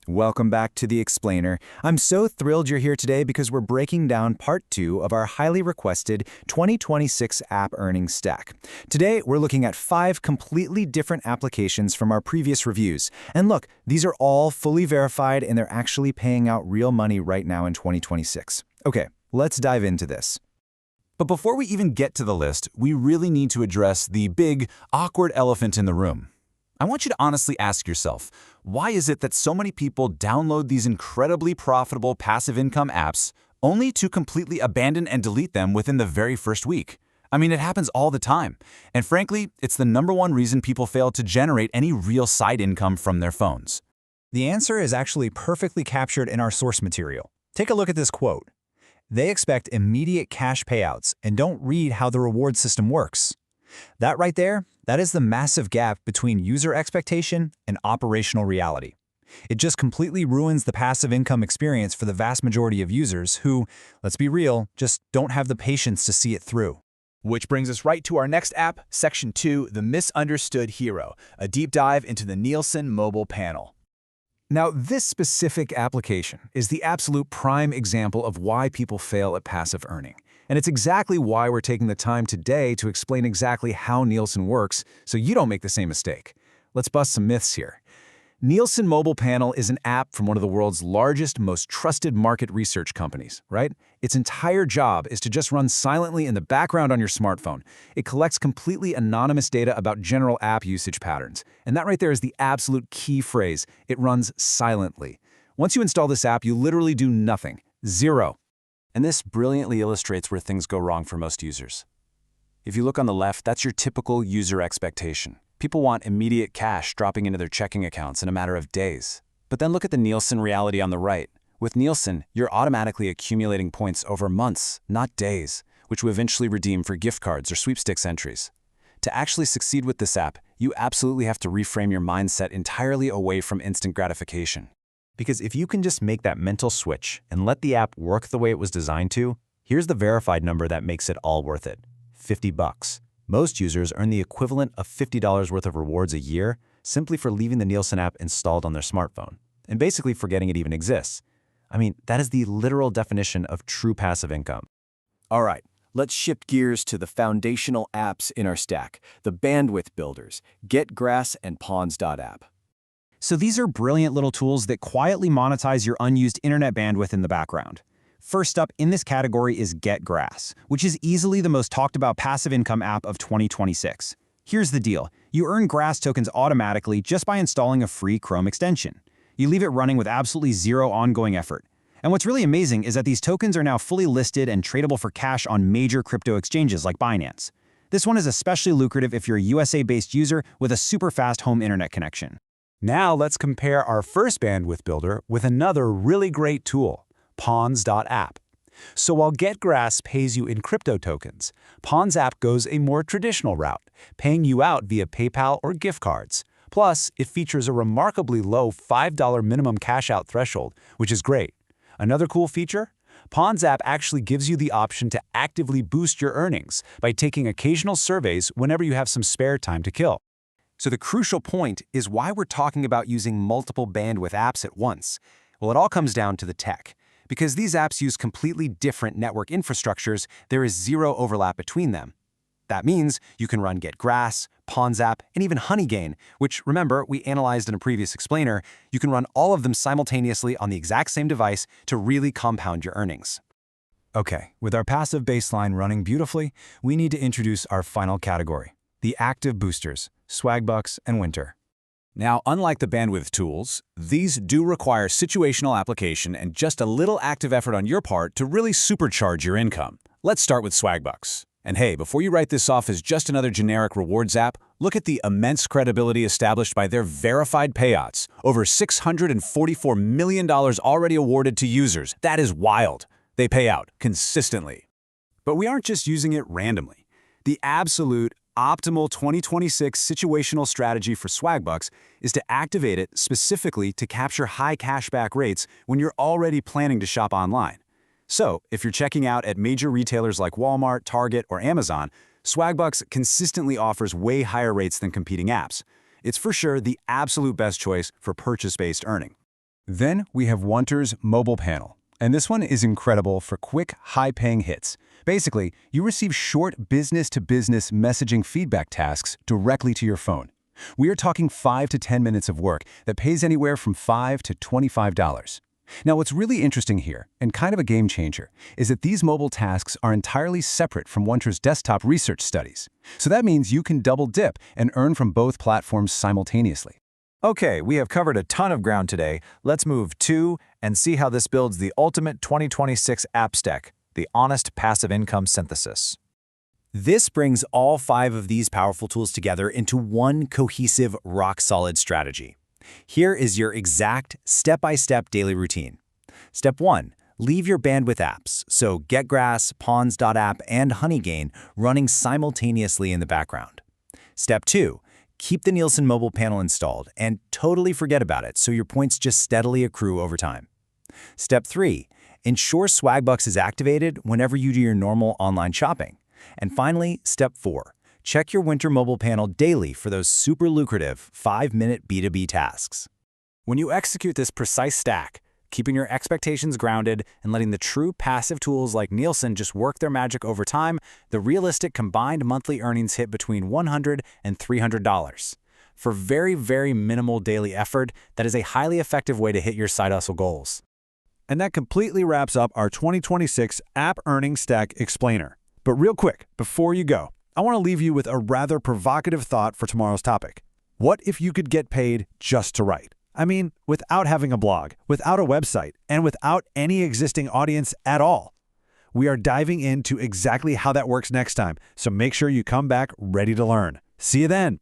Welcome back to The Explainer. I'm so thrilled you're here today because we're breaking down part 2 of our highly requested 2026 app earnings stack. Today, we're looking at 5 completely different applications from our previous reviews. And look, these are all fully verified and they're actually paying out real money right now in 2026. Okay, let's dive into this. But before we even get to the list, we really need to address the big, awkward elephant in the room. I want you to honestly ask yourself, why is it that so many people download these incredibly profitable passive income apps only to completely abandon and delete them within the very first week? I mean, it happens all the time. And frankly, it's the #1 reason people fail to generate any real side income from their phones. The answer is actually perfectly captured in our source material. Take a look at this quote. They expect immediate cash payouts and don't read how the reward system works. That right there, that is the massive gap between user expectation and operational reality. It just completely ruins the passive income experience for the vast majority of users who, let's be real, just don't have the patience to see it through. Which brings us right to our next app, Section 2, The Misunderstood Hero, a deep dive into the Nielsen Mobile Panel. Now, this specific application is the absolute prime example of why people fail at passive earning. And it's exactly why we're taking the time today to explain exactly how Nielsen works so you don't make the same mistake. Let's bust some myths here. Nielsen Mobile Panel is an app from one of the world's largest, most trusted market research companies, right? Its entire job is to just run silently in the background on your smartphone. It collects completely anonymous data about general app usage patterns. And that right there is the absolute key phrase. It runs silently. Once you install this app, you literally do nothing. Zero. And this brilliantly illustrates where things go wrong for most users. If you look on the left, that's your typical user expectation. People want immediate cash dropping into their checking accounts in a matter of days. But then look at the Nielsen reality on the right. With Nielsen, you're automatically accumulating points over months, not days, which you eventually redeem for gift cards or sweepstakes entries. To actually succeed with this app, you absolutely have to reframe your mindset entirely away from instant gratification. Because if you can just make that mental switch and let the app work the way it was designed to, here's the verified number that makes it all worth it. $50. Most users earn the equivalent of $50 worth of rewards a year simply for leaving the Nielsen app installed on their smartphone and basically forgetting it even exists. I mean, that is the literal definition of true passive income. All right, let's shift gears to the foundational apps in our stack, the bandwidth builders, GetGrass and Pawns.app. So these are brilliant little tools that quietly monetize your unused internet bandwidth in the background. First up in this category is GetGrass, which is easily the most talked about passive income app of 2026. Here's the deal. You earn Grass tokens automatically just by installing a free Chrome extension. You leave it running with absolutely zero ongoing effort. And what's really amazing is that these tokens are now fully listed and tradable for cash on major crypto exchanges like Binance. This one is especially lucrative if you're a USA-based user with a super fast home internet connection. Now let's compare our first bandwidth builder with another really great tool, Pawns.app. So while GetGrass pays you in crypto tokens, Pawns.app goes a more traditional route, paying you out via PayPal or gift cards. Plus, it features a remarkably low $5 minimum cash out threshold, which is great. Another cool feature? Pawns.app actually gives you the option to actively boost your earnings by taking occasional surveys whenever you have some spare time to kill. So the crucial point is why we're talking about using multiple bandwidth apps at once. Well, it all comes down to the tech. Because these apps use completely different network infrastructures, there is zero overlap between them. That means you can run GetGrass, Pawns.app, and even Honeygain, which, remember, we analyzed in a previous explainer. You can run all of them simultaneously on the exact same device to really compound your earnings. Okay, with our passive baseline running beautifully, we need to introduce our final category, the active boosters, Swagbucks and Wynter. Now, unlike the bandwidth tools, these do require situational application and just a little active effort on your part to really supercharge your income. Let's start with Swagbucks. And hey, before you write this off as just another generic rewards app, look at the immense credibility established by their verified payouts. Over $644 million already awarded to users. That is wild. They pay out consistently. But we aren't just using it randomly. The absolute optimal 2026 situational strategy for Swagbucks is to activate it specifically to capture high cashback rates when you're already planning to shop online. So, if you're checking out at major retailers like Walmart, Target, or Amazon, Swagbucks consistently offers way higher rates than competing apps. It's for sure the absolute best choice for purchase-based earning. Then we have Wynter's Mobile Panel. And this one is incredible for quick, high-paying hits. Basically, you receive short business-to-business messaging feedback tasks directly to your phone. We are talking 5 to 10 minutes of work that pays anywhere from $5 to $25. Now, what's really interesting here, and kind of a game changer, is that these mobile tasks are entirely separate from Wynter's desktop research studies. So that means you can double dip and earn from both platforms simultaneously. Okay, we have covered a ton of ground today. Let's move to and see how this builds the ultimate 2026 app stack, the honest passive income synthesis. This brings all 5 of these powerful tools together into one cohesive, rock-solid strategy. Here is your exact step-by-step daily routine. Step 1. Leave your bandwidth apps, so GetGrass, Pawns.app, and Honeygain running simultaneously in the background. Step 2. Keep the Nielsen Mobile Panel installed and totally forget about it so your points just steadily accrue over time. Step 3. Ensure Swagbucks is activated whenever you do your normal online shopping. And finally, Step 4. Check your Wynter Mobile Panel daily for those super lucrative 5-minute B2B tasks. When you execute this precise stack, keeping your expectations grounded and letting the true passive tools like Nielsen just work their magic over time, the realistic combined monthly earnings hit between $100 and $300. For very, very minimal daily effort, that is a highly effective way to hit your side hustle goals. And that completely wraps up our 2026 App Earnings Stack Explainer. But real quick, before you go, I want to leave you with a rather provocative thought for tomorrow's topic. What if you could get paid just to write? I mean, without having a blog, without a website, and without any existing audience at all. We are diving into exactly how that works next time, so make sure you come back ready to learn. See you then.